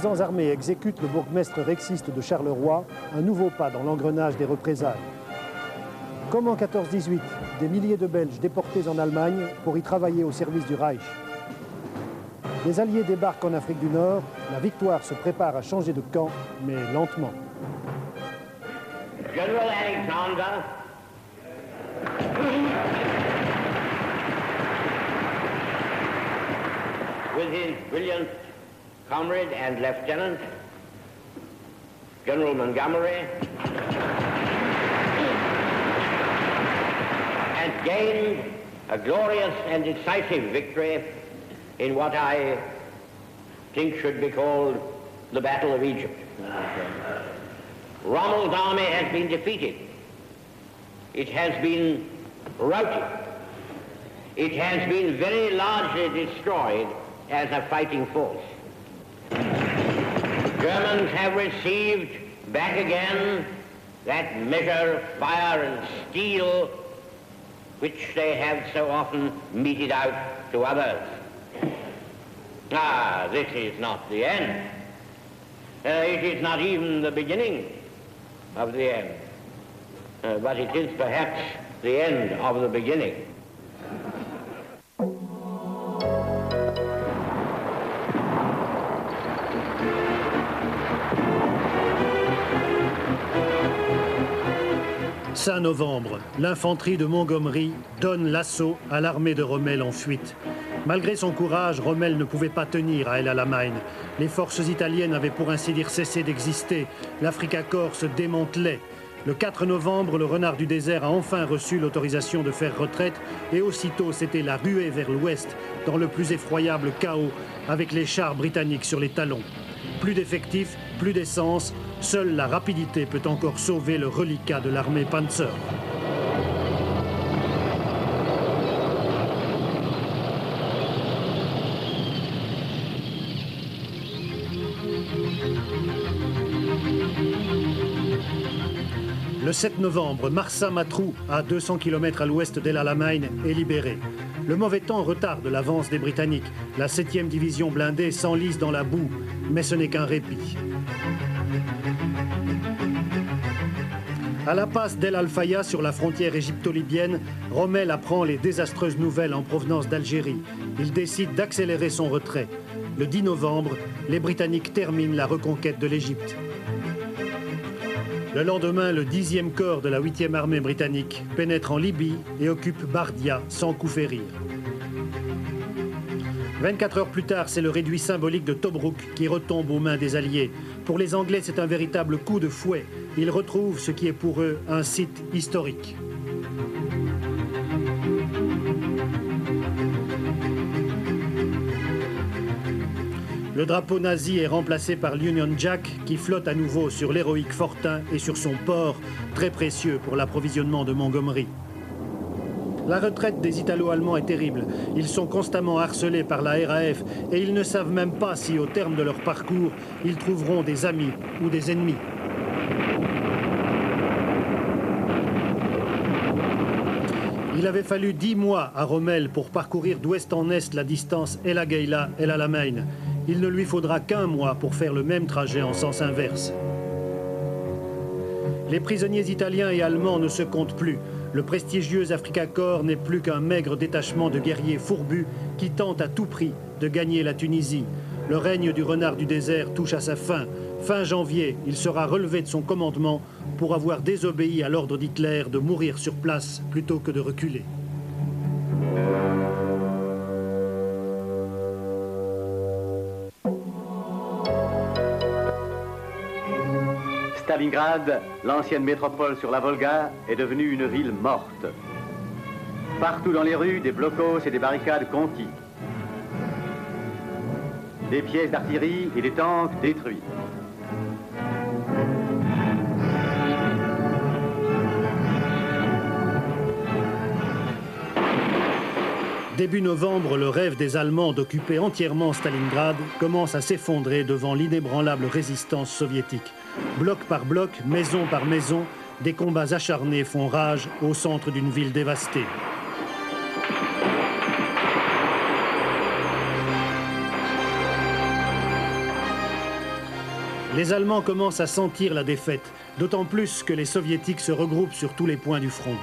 partisans armés exécutent le bourgmestre rexiste de Charleroi, un nouveau pas dans l'engrenage des représailles. Comme en 14-18, des milliers de Belges déportés en Allemagne pour y travailler au service du Reich. Les Alliés débarquent en Afrique du Nord, la victoire se prépare à changer de camp, mais lentement. General Alexander, with his brilliant comrade and lieutenant, General Montgomery, had gained a glorious and decisive victory in what I think should be called the Battle of Egypt. Rommel's army has been defeated. It has been routed. It has been very largely destroyed as a fighting force. Germans have received back again that measure of fire and steel which they have so often meted out to others. Ah, this is not the end. It is not even the beginning of the end, but it is perhaps the end of the beginning. Fin novembre, l'infanterie de Montgomery donne l'assaut à l'armée de Rommel en fuite. Malgré son courage, Rommel ne pouvait pas tenir à El Alamein. Les forces italiennes avaient pour ainsi dire cessé d'exister. L'Africa Corps se démantelait. Le 4 novembre, le renard du désert a enfin reçu l'autorisation de faire retraite et aussitôt c'était la ruée vers l'ouest dans le plus effroyable chaos avec les chars britanniques sur les talons. Plus d'effectifs, plus d'essence, seule la rapidité peut encore sauver le reliquat de l'armée Panzer. Le 7 novembre, Marsa Matruh, à 200 km à l'ouest d'El Alamein, est libéré. Le mauvais temps retarde l'avance des Britanniques. La 7e division blindée s'enlise dans la boue, mais ce n'est qu'un répit. À la passe d'El Alfaya, sur la frontière égypto-libyenne, Rommel apprend les désastreuses nouvelles en provenance d'Algérie. Il décide d'accélérer son retrait. Le 10 novembre, les Britanniques terminent la reconquête de l'Égypte. Le lendemain, le 10e corps de la 8e armée britannique pénètre en Libye et occupe Bardia sans coup férir. 24 heures plus tard, c'est le réduit symbolique de Tobrouk qui retombe aux mains des Alliés. Pour les Anglais, c'est un véritable coup de fouet. Ils retrouvent ce qui est pour eux un site historique. Le drapeau nazi est remplacé par l'Union Jack qui flotte à nouveau sur l'héroïque Fortin et sur son port, très précieux pour l'approvisionnement de Montgomery. La retraite des Italo-Allemands est terrible. Ils sont constamment harcelés par la RAF et ils ne savent même pas si, au terme de leur parcours, ils trouveront des amis ou des ennemis. Il avait fallu 10 mois à Rommel pour parcourir d'ouest en est la distance El Agheila-El Alamein. Il ne lui faudra qu'1 mois pour faire le même trajet en sens inverse. Les prisonniers italiens et allemands ne se comptent plus. Le prestigieux Africa Corps n'est plus qu'un maigre détachement de guerriers fourbus qui tentent à tout prix de gagner la Tunisie. Le règne du renard du désert touche à sa fin. Fin janvier, il sera relevé de son commandement pour avoir désobéi à l'ordre d'Hitler de mourir sur place plutôt que de reculer. Stalingrad, l'ancienne métropole sur la Volga, est devenue une ville morte. Partout dans les rues, des blocos et des barricades contis. Des pièces d'artillerie et des tanks détruits. Début novembre, le rêve des Allemands d'occuper entièrement Stalingrad commence à s'effondrer devant l'inébranlable résistance soviétique. Bloc par bloc, maison par maison, des combats acharnés font rage au centre d'une ville dévastée. Les Allemands commencent à sentir la défaite, d'autant plus que les Soviétiques se regroupent sur tous les points du front.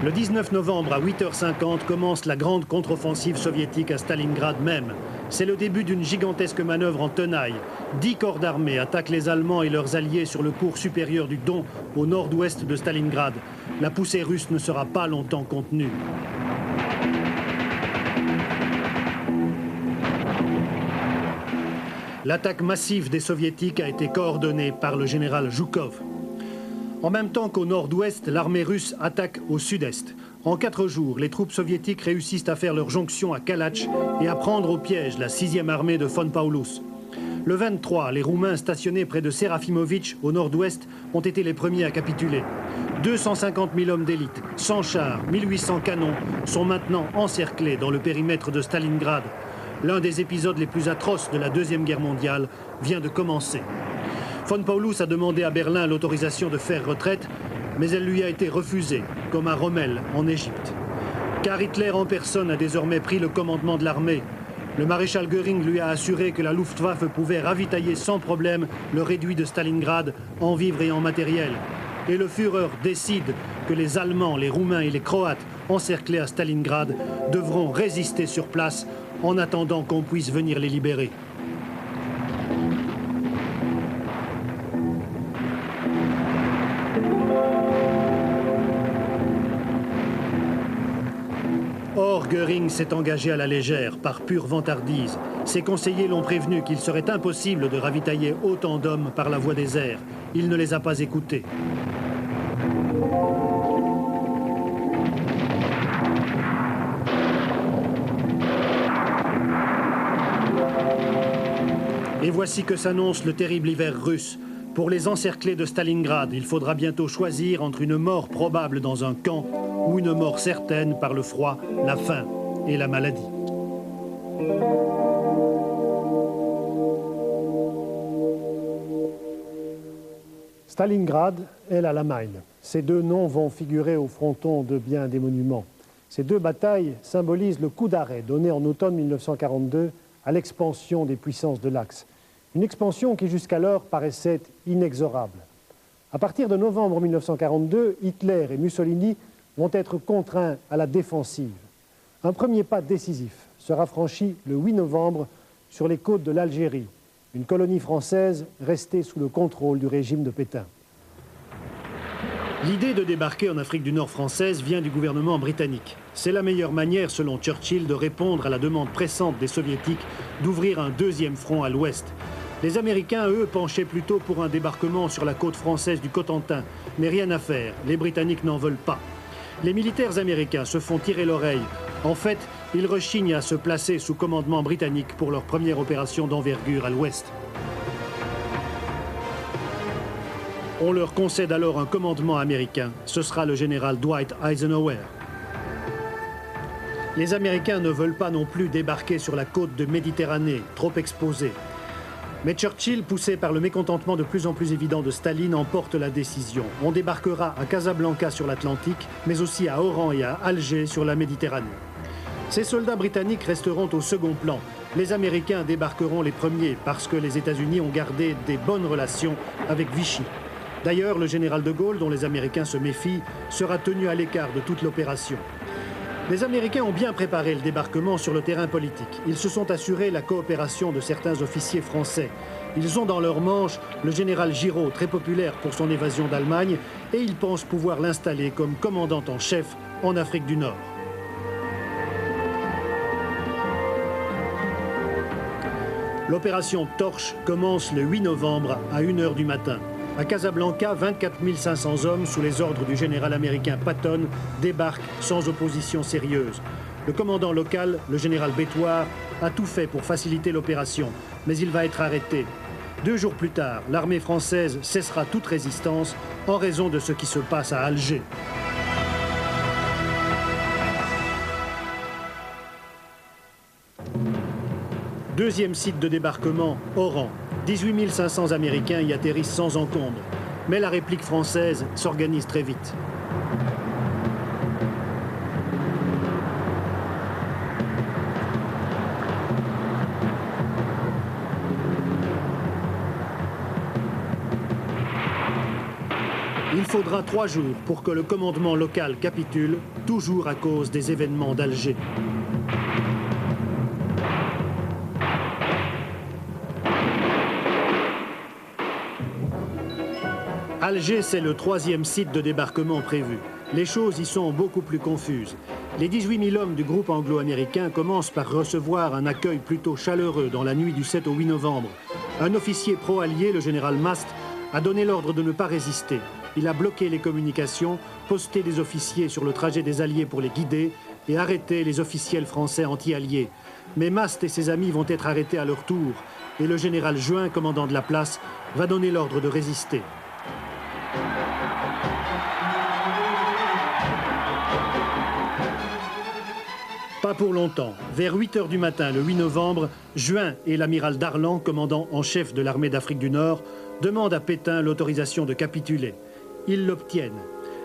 Le 19 novembre à 8h50 commence la grande contre-offensive soviétique à Stalingrad même. C'est le début d'une gigantesque manœuvre en tenaille. 10 corps d'armée attaquent les Allemands et leurs alliés sur le cours supérieur du Don, au nord-ouest de Stalingrad. La poussée russe ne sera pas longtemps contenue. L'attaque massive des Soviétiques a été coordonnée par le général Zhukov. En même temps qu'au nord-ouest, l'armée russe attaque au sud-est. En 4 jours, les troupes soviétiques réussissent à faire leur jonction à Kalach et à prendre au piège la 6e armée de von Paulus. Le 23, les Roumains stationnés près de Serafimovic, au nord-ouest, ont été les premiers à capituler. 250 000 hommes d'élite, 100 chars, 1800 canons sont maintenant encerclés dans le périmètre de Stalingrad. L'un des épisodes les plus atroces de la Deuxième Guerre mondiale vient de commencer. Von Paulus a demandé à Berlin l'autorisation de faire retraite, mais elle lui a été refusée, comme à Rommel, en Égypte. Car Hitler en personne a désormais pris le commandement de l'armée. Le maréchal Göring lui a assuré que la Luftwaffe pouvait ravitailler sans problème le réduit de Stalingrad en vivres et en matériel. Et le Führer décide que les Allemands, les Roumains et les Croates encerclés à Stalingrad devront résister sur place en attendant qu'on puisse venir les libérer. Or, Göring s'est engagé à la légère, par pure vantardise. Ses conseillers l'ont prévenu qu'il serait impossible de ravitailler autant d'hommes par la voie des airs. Il ne les a pas écoutés. Et voici que s'annonce le terrible hiver russe. Pour les encerclés de Stalingrad, il faudra bientôt choisir entre une mort probable dans un camp ou une mort certaine par le froid, la faim et la maladie. Stalingrad et l'Alamein. Ces deux noms vont figurer au fronton de bien des monuments. Ces deux batailles symbolisent le coup d'arrêt donné en automne 1942 à l'expansion des puissances de l'Axe. Une expansion qui jusqu'alors paraissait inexorable. À partir de novembre 1942, Hitler et Mussolini vont être contraints à la défensive. Un premier pas décisif sera franchi le 8 novembre sur les côtes de l'Algérie, une colonie française restée sous le contrôle du régime de Pétain. L'idée de débarquer en Afrique du Nord française vient du gouvernement britannique. C'est la meilleure manière, selon Churchill, de répondre à la demande pressante des Soviétiques d'ouvrir un deuxième front à l'ouest. Les Américains, eux, penchaient plutôt pour un débarquement sur la côte française du Cotentin. Mais rien à faire, les Britanniques n'en veulent pas. Les militaires américains se font tirer l'oreille. En fait, ils rechignent à se placer sous commandement britannique pour leur première opération d'envergure à l'ouest. On leur concède alors un commandement américain. Ce sera le général Dwight Eisenhower. Les Américains ne veulent pas non plus débarquer sur la côte de Méditerranée, trop exposée. Mais Churchill, poussé par le mécontentement de plus en plus évident de Staline, emporte la décision. On débarquera à Casablanca sur l'Atlantique, mais aussi à Oran et à Alger sur la Méditerranée. Ces soldats britanniques resteront au second plan. Les Américains débarqueront les premiers parce que les États-Unis ont gardé des bonnes relations avec Vichy. D'ailleurs, le général de Gaulle, dont les Américains se méfient, sera tenu à l'écart de toute l'opération. Les Américains ont bien préparé le débarquement sur le terrain politique. Ils se sont assurés la coopération de certains officiers français. Ils ont dans leur manche le général Giraud, très populaire pour son évasion d'Allemagne, et ils pensent pouvoir l'installer comme commandant en chef en Afrique du Nord. L'opération Torche commence le 8 novembre à 1h du matin. À Casablanca, 24 500 hommes sous les ordres du général américain Patton débarquent sans opposition sérieuse. Le commandant local, le général Bétoir, a tout fait pour faciliter l'opération, mais il va être arrêté. 2 jours plus tard, l'armée française cessera toute résistance en raison de ce qui se passe à Alger. Deuxième site de débarquement, Oran. 18 500 Américains y atterrissent sans encombre. Mais la réplique française s'organise très vite. Il faudra 3 jours pour que le commandement local capitule, toujours à cause des événements d'Alger. Alger, c'est le 3e site de débarquement prévu. Les choses y sont beaucoup plus confuses. Les 18 000 hommes du groupe anglo-américain commencent par recevoir un accueil plutôt chaleureux dans la nuit du 7 au 8 novembre. Un officier pro-allié, le général Mast, a donné l'ordre de ne pas résister. Il a bloqué les communications, posté des officiers sur le trajet des Alliés pour les guider et arrêté les officiels français anti-alliés. Mais Mast et ses amis vont être arrêtés à leur tour et le général Juin, commandant de la place, va donner l'ordre de résister. Pas pour longtemps. Vers 8 h du matin, le 8 novembre, Juin et l'amiral Darlan, commandant en chef de l'armée d'Afrique du Nord, demandent à Pétain l'autorisation de capituler. Ils l'obtiennent.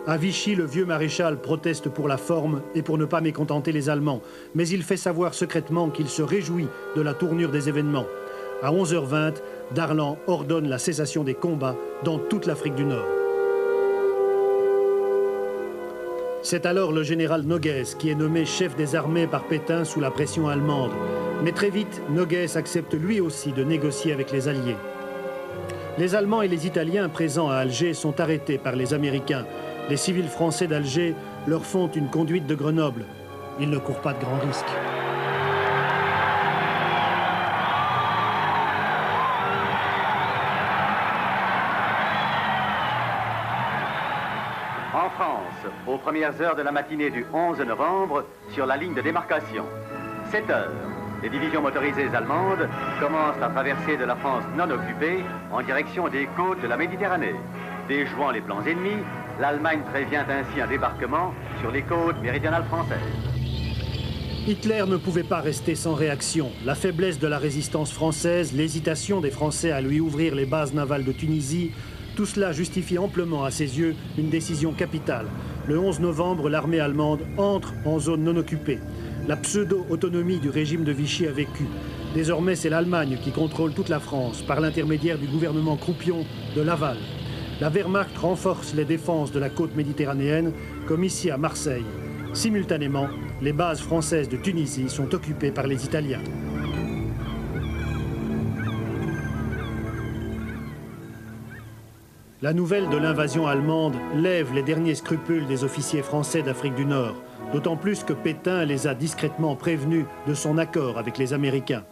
À Vichy, le vieux maréchal proteste pour la forme et pour ne pas mécontenter les Allemands, mais il fait savoir secrètement qu'il se réjouit de la tournure des événements. À 11 h 20, Darlan ordonne la cessation des combats dans toute l'Afrique du Nord. C'est alors le général Noguès qui est nommé chef des armées par Pétain sous la pression allemande. Mais très vite, Noguès accepte lui aussi de négocier avec les Alliés. Les Allemands et les Italiens présents à Alger sont arrêtés par les Américains. Les civils français d'Alger leur font une conduite de Grenoble. Ils ne courent pas de grands risques. En France, aux premières heures de la matinée du 11 novembre, sur la ligne de démarcation. 7 heures, les divisions motorisées allemandes commencent à traverser de la France non occupée en direction des côtes de la Méditerranée. Déjouant les plans ennemis, l'Allemagne prévient ainsi un débarquement sur les côtes méridionales françaises. Hitler ne pouvait pas rester sans réaction. La faiblesse de la résistance française, l'hésitation des Français à lui ouvrir les bases navales de Tunisie, tout cela justifie amplement à ses yeux une décision capitale. Le 11 novembre, l'armée allemande entre en zone non occupée. La pseudo-autonomie du régime de Vichy a vécu. Désormais, c'est l'Allemagne qui contrôle toute la France par l'intermédiaire du gouvernement croupion de Laval. La Wehrmacht renforce les défenses de la côte méditerranéenne, comme ici à Marseille. Simultanément, les bases françaises de Tunisie sont occupées par les Italiens. La nouvelle de l'invasion allemande lève les derniers scrupules des officiers français d'Afrique du Nord, d'autant plus que Pétain les a discrètement prévenus de son accord avec les Américains.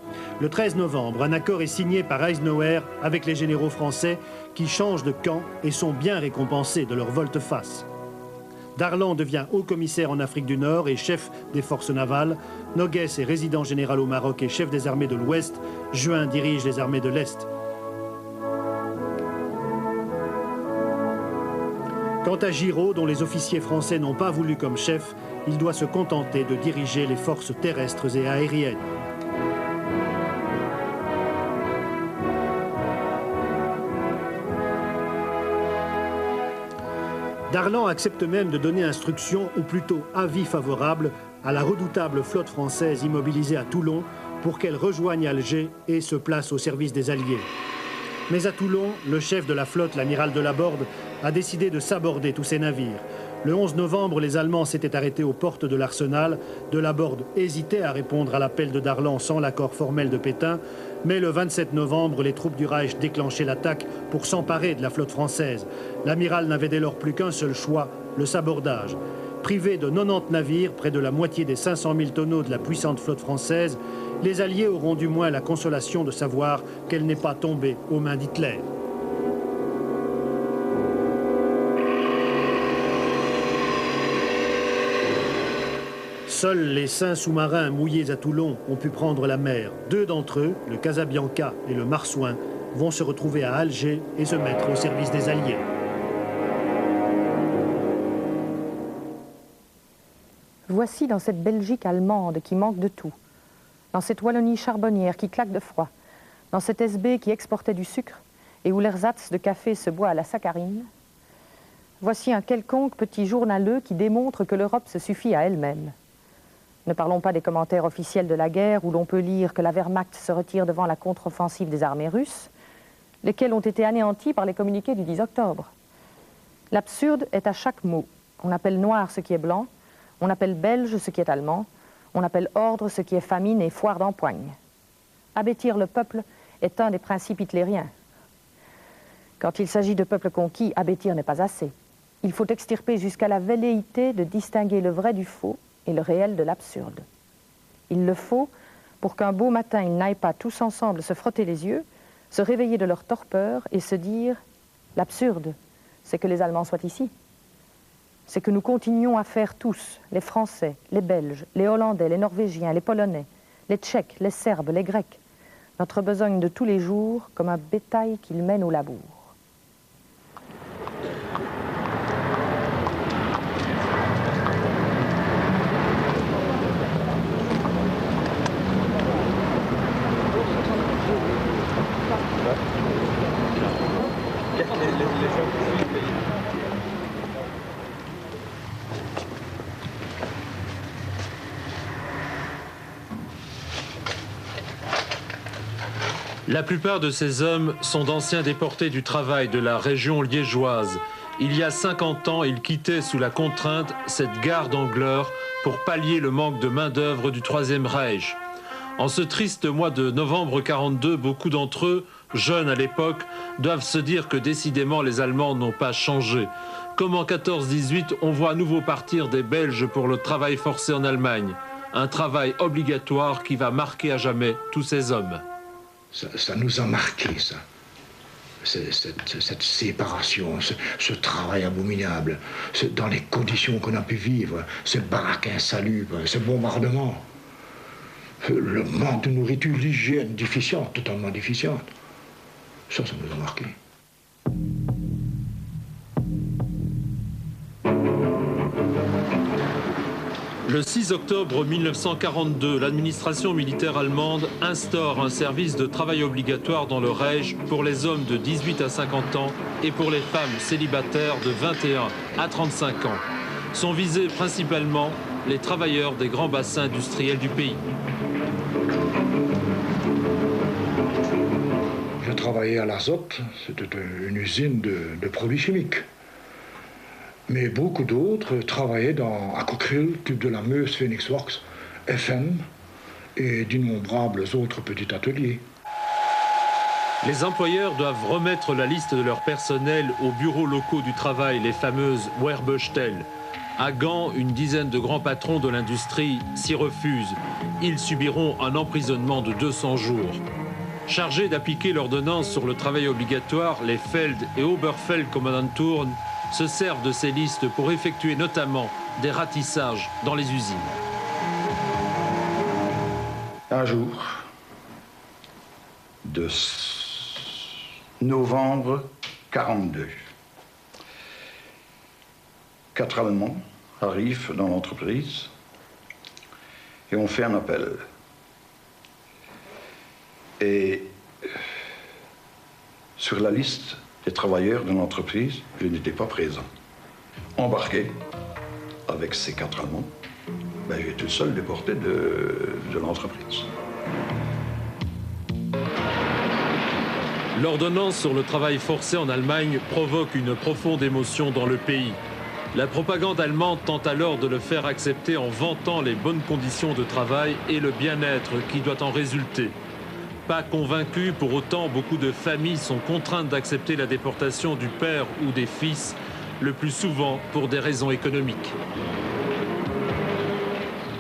Le 13 novembre, un accord est signé par Eisenhower avec les généraux français qui changent de camp et sont bien récompensés de leur volte-face. Darlan devient haut-commissaire en Afrique du Nord et chef des forces navales. Noguès est résident général au Maroc et chef des armées de l'Ouest. Juin dirige les armées de l'Est. Quant à Giraud, dont les officiers français n'ont pas voulu comme chef, il doit se contenter de diriger les forces terrestres et aériennes. Darlan accepte même de donner instruction, ou plutôt avis favorable, à la redoutable flotte française immobilisée à Toulon pour qu'elle rejoigne Alger et se place au service des Alliés. Mais à Toulon, le chef de la flotte, l'amiral de Laborde, a décidé de saborder tous ses navires. Le 11 novembre, les Allemands s'étaient arrêtés aux portes de l'Arsenal. De Laborde hésitait à répondre à l'appel de Darlan sans l'accord formel de Pétain. Mais le 27 novembre, les troupes du Reich déclenchaient l'attaque pour s'emparer de la flotte française. L'amiral n'avait dès lors plus qu'un seul choix, le sabordage. Privés de 90 navires, près de la moitié des 500 000 tonneaux de la puissante flotte française, les Alliés auront du moins la consolation de savoir qu'elle n'est pas tombée aux mains d'Hitler. Seuls les 5 sous-marins mouillés à Toulon ont pu prendre la mer. 2 d'entre eux, le Casabianca et le Marsouin, vont se retrouver à Alger et se mettre au service des Alliés. Voici dans cette Belgique allemande qui manque de tout, dans cette Wallonie charbonnière qui claque de froid, dans cette SB qui exportait du sucre et où l'ersatz de café se boit à la saccharine, voici un quelconque petit journaleux qui démontre que l'Europe se suffit à elle-même. Ne parlons pas des commentaires officiels de la guerre où l'on peut lire que la Wehrmacht se retire devant la contre-offensive des armées russes, lesquels ont été anéantis par les communiqués du 10 octobre. L'absurde est à chaque mot. On appelle noir ce qui est blanc, on appelle belge ce qui est allemand, on appelle ordre ce qui est famine et foire d'empoigne. Abêtir le peuple est un des principes hitlériens. Quand il s'agit de peuples conquis, abêtir n'est pas assez. Il faut extirper jusqu'à la velléité de distinguer le vrai du faux et le réel de l'absurde. Il le faut pour qu'un beau matin, ils n'aillent pas tous ensemble se frotter les yeux, se réveiller de leur torpeur et se dire « l'absurde, c'est que les Allemands soient ici. C'est que nous continuons à faire tous, les Français, les Belges, les Hollandais, les Norvégiens, les Polonais, les Tchèques, les Serbes, les Grecs, notre besogne de tous les jours comme un bétail qu'ils mènent au labour. » La plupart de ces hommes sont d'anciens déportés du travail de la région liégeoise. Il y a 50 ans, ils quittaient sous la contrainte cette gare d'Angleur pour pallier le manque de main-d'œuvre du Troisième Reich. En ce triste mois de novembre 42, beaucoup d'entre eux, jeunes à l'époque, doivent se dire que décidément les Allemands n'ont pas changé. Comme en 14-18, on voit à nouveau partir des Belges pour le travail forcé en Allemagne. Un travail obligatoire qui va marquer à jamais tous ces hommes. Ça nous a marqué, ça. Cette séparation, ce travail abominable, dans les conditions qu'on a pu vivre, ce baraque insalubre, ce bombardement, le manque de nourriture, l'hygiène déficiente, totalement déficiente. Ça nous a marqué. Le 6 octobre 1942, l'administration militaire allemande instaure un service de travail obligatoire dans le Reich pour les hommes de 18 à 50 ans et pour les femmes célibataires de 21 à 35 ans. Sont visés principalement les travailleurs des grands bassins industriels du pays. Je travaillais à l'Azote, c'était une usine de produits chimiques. Mais beaucoup d'autres travaillaient à Cockerill, Tube de la Meuse, Phoenix Works, FM et d'innombrables autres petits ateliers. Les employeurs doivent remettre la liste de leur personnel aux bureaux locaux du travail, les fameuses Werbestellen. À Gand, une dizaine de grands patrons de l'industrie s'y refusent. Ils subiront un emprisonnement de 200 jours. Chargés d'appliquer l'ordonnance sur le travail obligatoire, les Feld et Oberfeld-Kommandanturm se servent de ces listes pour effectuer notamment des ratissages dans les usines. Un jour de novembre 42, 4 Allemands arrivent dans l'entreprise et on fait un appel. Et sur la liste des travailleurs de l'entreprise, je n'étais pas présent. Embarqué avec ces 4 Allemands, j'étais le seul déporté de l'entreprise. L'ordonnance sur le travail forcé en Allemagne provoque une profonde émotion dans le pays. La propagande allemande tente alors de le faire accepter en vantant les bonnes conditions de travail et le bien-être qui doit en résulter. Pas convaincus, pour autant, beaucoup de familles sont contraintes d'accepter la déportation du père ou des fils, le plus souvent pour des raisons économiques.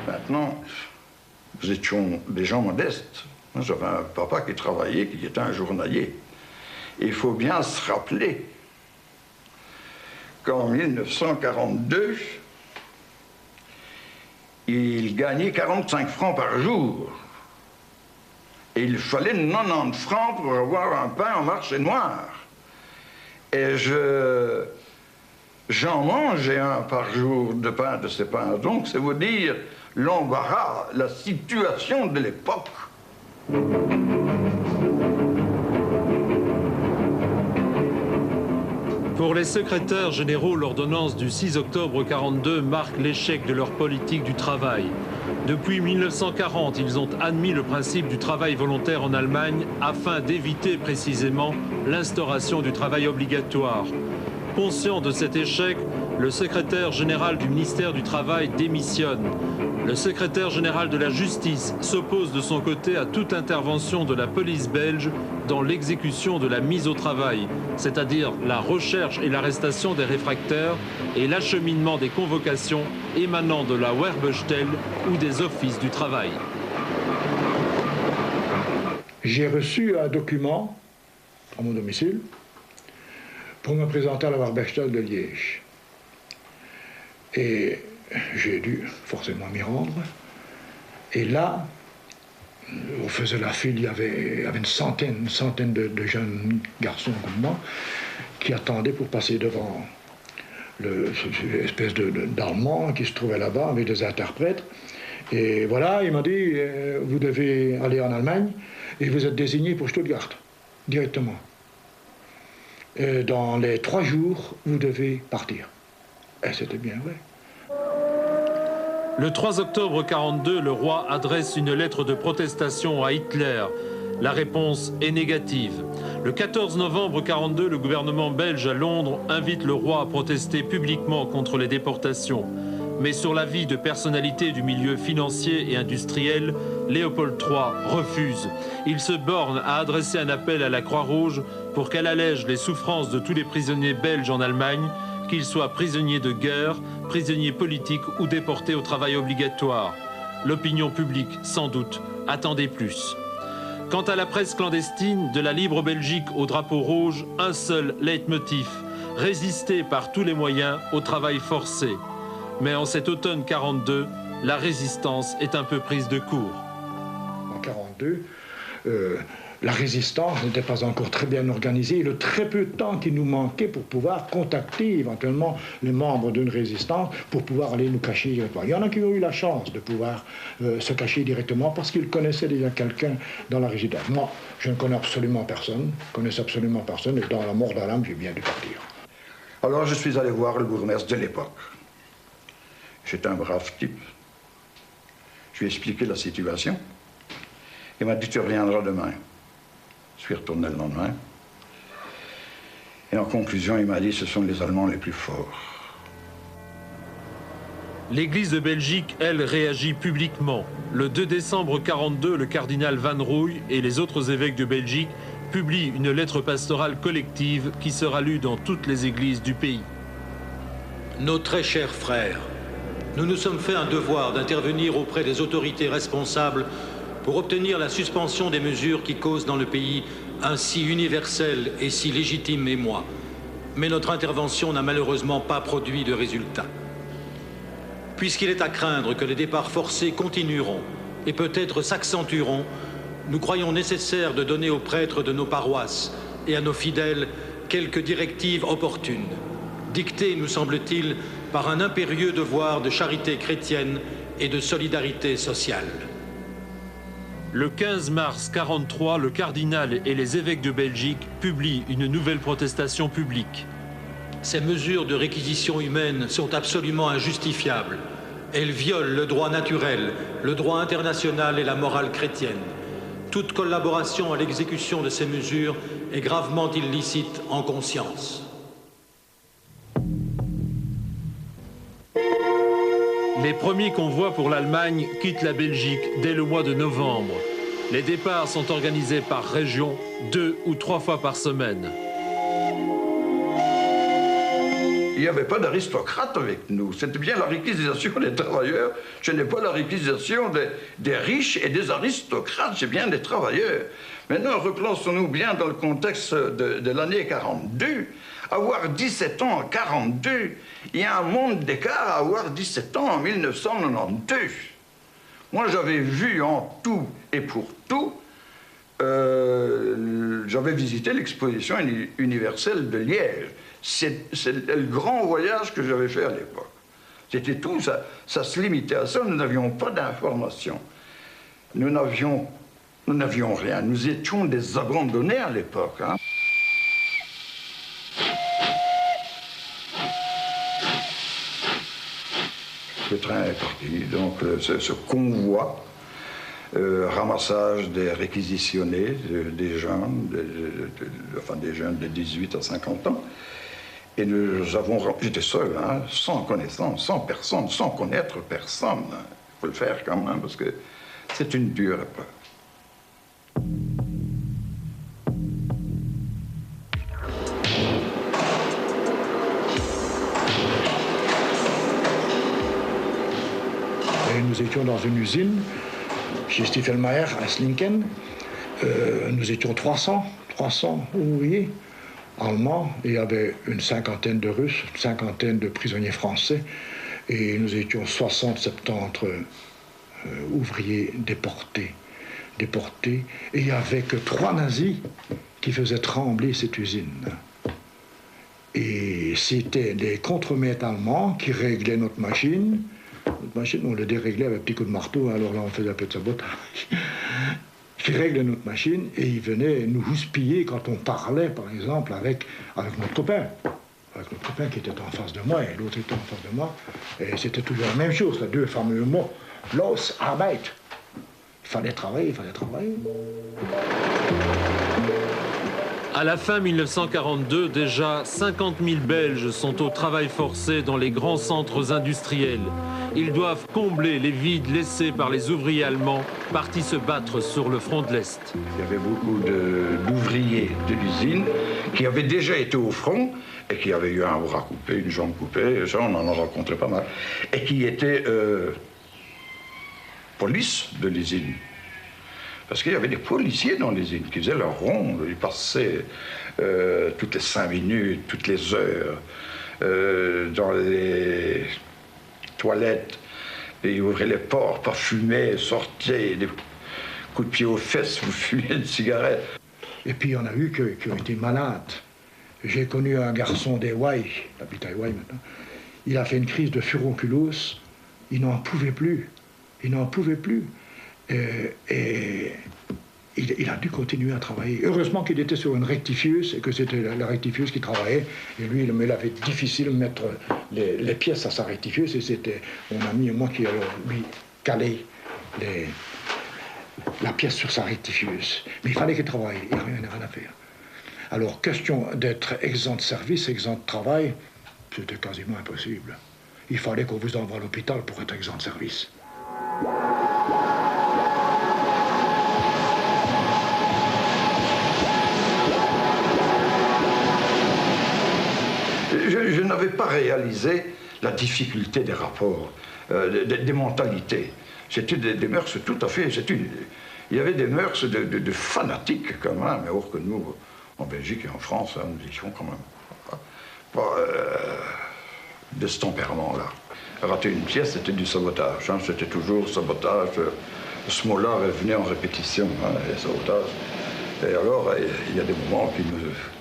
Maintenant, nous étions des gens modestes. J'avais un papa qui travaillait, qui était un journalier. Et il faut bien se rappeler qu'en 1942, il gagnait 45 francs par jour. Et il fallait 90 francs pour avoir un pain au marché noir. Et j'en mangeais un par jour de pain de ces pains. Donc, c'est vous dire l'embarras, la situation de l'époque. Pour les secrétaires généraux, l'ordonnance du 6 octobre 1942 marque l'échec de leur politique du travail. Depuis 1940, ils ont admis le principe du travail volontaire en Allemagne afin d'éviter précisément l'instauration du travail obligatoire. Conscient de cet échec, le secrétaire général du ministère du Travail démissionne. Le secrétaire général de la Justice s'oppose de son côté à toute intervention de la police belge dans l'exécution de la mise au travail, c'est-à-dire la recherche et l'arrestation des réfractaires et l'acheminement des convocations émanant de la Werbestelle ou des offices du travail. J'ai reçu un document à mon domicile pour me présenter à la Werbestelle de Liège. Et j'ai dû forcément m'y rendre. Et là, on faisait la file, il y avait une centaine de jeunes garçons comme moi qui attendaient pour passer devant l'espèce d'Allemand qui se trouvait là-bas avec des interprètes. Et voilà, il m'a dit, vous devez aller en Allemagne et vous êtes désigné pour Stuttgart, directement. Et dans les 3 jours, vous devez partir. Et c'était bien vrai. Le 3 octobre 1942, le roi adresse une lettre de protestation à Hitler. La réponse est négative. Le 14 novembre 1942, le gouvernement belge à Londres invite le roi à protester publiquement contre les déportations. Mais sur l'avis de personnalités du milieu financier et industriel, Léopold III refuse. Il se borne à adresser un appel à la Croix-Rouge pour qu'elle allège les souffrances de tous les prisonniers belges en Allemagne, qu'ils soient prisonniers de guerre, prisonniers politiques ou déportés au travail obligatoire. L'opinion publique, sans doute, attendait plus. Quant à la presse clandestine, de la libre Belgique au drapeau rouge, un seul leitmotiv, résister par tous les moyens au travail forcé. Mais en cet automne 1942, la résistance est un peu prise de court. En 1942, la résistance n'était pas encore très bien organisée. Et le très peu de temps qui nous manquait pour pouvoir contacter éventuellement les membres d'une résistance pour pouvoir aller nous cacher directement. Il y en a qui ont eu la chance de pouvoir se cacher directement parce qu'ils connaissaient déjà quelqu'un dans la résistance. Moi, je ne connais absolument personne, et dans la mort d'Alam, j'ai bien dû partir. Alors je suis allé voir le bourgmestre de l'époque. J'étais un brave type. Je lui ai expliqué la situation. Il m'a dit, tu reviendras demain. Je suis retourné le lendemain. Et en conclusion, il m'a dit, ce sont les Allemands les plus forts. L'Église de Belgique, elle, réagit publiquement. Le 2 décembre 1942, le cardinal Van Rooij et les autres évêques de Belgique publient une lettre pastorale collective qui sera lue dans toutes les églises du pays. Nos très chers frères, nous nous sommes fait un devoir d'intervenir auprès des autorités responsables pour obtenir la suspension des mesures qui causent dans le pays un si universel et si légitime émoi. Mais notre intervention n'a malheureusement pas produit de résultat. Puisqu'il est à craindre que les départs forcés continueront et peut-être s'accentueront, nous croyons nécessaire de donner aux prêtres de nos paroisses et à nos fidèles quelques directives opportunes, dictées, nous semble-t-il, par un impérieux devoir de charité chrétienne et de solidarité sociale. Le 15 mars 1943, le cardinal et les évêques de Belgique publient une nouvelle protestation publique. Ces mesures de réquisition humaine sont absolument injustifiables. Elles violent le droit naturel, le droit international et la morale chrétienne. Toute collaboration à l'exécution de ces mesures est gravement illicite en conscience. Les premiers convois pour l'Allemagne quittent la Belgique dès le mois de novembre. Les départs sont organisés par région, 2 ou 3 fois par semaine. Il n'y avait pas d'aristocrates avec nous. C'était bien la réquisition des travailleurs. Je n'ai pas la réquisition des riches et des aristocrates. J'ai bien des travailleurs. Maintenant, replaçons-nous bien dans le contexte de l'année 42. Avoir 17 ans en 1942, il y a un monde d'écart à avoir 17 ans en 1992. Moi, j'avais vu en tout et pour tout, j'avais visité l'exposition universelle de Liège. C'est le grand voyage que j'avais fait à l'époque. C'était tout, ça se limitait à ça, nous n'avions pas d'informations. Nous n'avions rien, nous étions des abandonnés à l'époque. Hein. le train est parti. Donc ce convoi, ramassage des réquisitionnés, des jeunes, enfin des jeunes de 18 à 50 ans. Et nous avons, j'étais seul, hein, sans connaissance, sans personne, sans connaître personne. Il faut le faire quand même, parce que c'est une dure épreuve. Et nous étions dans une usine, chez Stiefelmeier, à Slinken. Nous étions 300 ouvriers allemands, et il y avait une cinquantaine de Russes, une cinquantaine de prisonniers français, et nous étions 60-70 ouvriers déportés. Et il n'y avait que 3 nazis qui faisaient trembler cette usine. Et c'était les contremaîtres allemands qui réglaient notre machine. Notre machine, on le déréglait avec un petit coup de marteau, alors là on faisait un peu de sabotage. Qui règle notre machine, et ils venaient nous houspiller quand on parlait, par exemple, avec notre copain. Avec notre copain qui était en face de moi, et l'autre était en face de moi. Et c'était toujours la même chose, les 2 fameux mots. Los Arbeit. Il fallait travailler. À la fin 1942, déjà 50 000 Belges sont au travail forcé dans les grands centres industriels. Ils doivent combler les vides laissés par les ouvriers allemands partis se battre sur le front de l'Est. Il y avait beaucoup d'ouvriers de l'usine qui avaient déjà été au front et qui avaient eu un bras coupé, une jambe coupée, ça on en a rencontré pas mal, et qui étaient police de l'usine. Parce qu'il y avait des policiers dans l'usine qui faisaient leur ronde, ils passaient toutes les 5 minutes, toutes les heures, dans les toilettes, et ils ouvraient les portes, parfumaient, sortaient, des coups de pied aux fesses, vous fumiez une cigarette. Et puis il y en a eu qui ont été malades. J'ai connu un garçon d'Hawaï, il habite à Hawaï maintenant, il a fait une crise de furonculose, il n'en pouvait plus. Et il a dû continuer à travailler. Heureusement qu'il était sur une rectifieuse et que c'était la rectifieuse qui travaillait. Et lui, il avait difficile de mettre les pièces à sa rectifieuse, et c'était mon ami et moi qui allons lui caler la pièce sur sa rectifieuse. Mais il fallait qu'il travaille, il n'y avait rien à faire. Alors, question d'être exempt de service, exempt de travail, c'était quasiment impossible. Il fallait qu'on vous envoie à l'hôpital pour être exempt de service. Je n'avais pas réalisé la difficulté des rapports, des mentalités. C'était des mœurs tout à fait... Il y avait des mœurs de fanatiques quand même, or que nous, en Belgique et en France, hein, nous étions quand même pas de ce tempérament-là. Rater une pièce, c'était du sabotage, hein, c'était toujours sabotage. Ce mot-là revenait en répétition, hein, les sabotages. Et alors, il y a des moments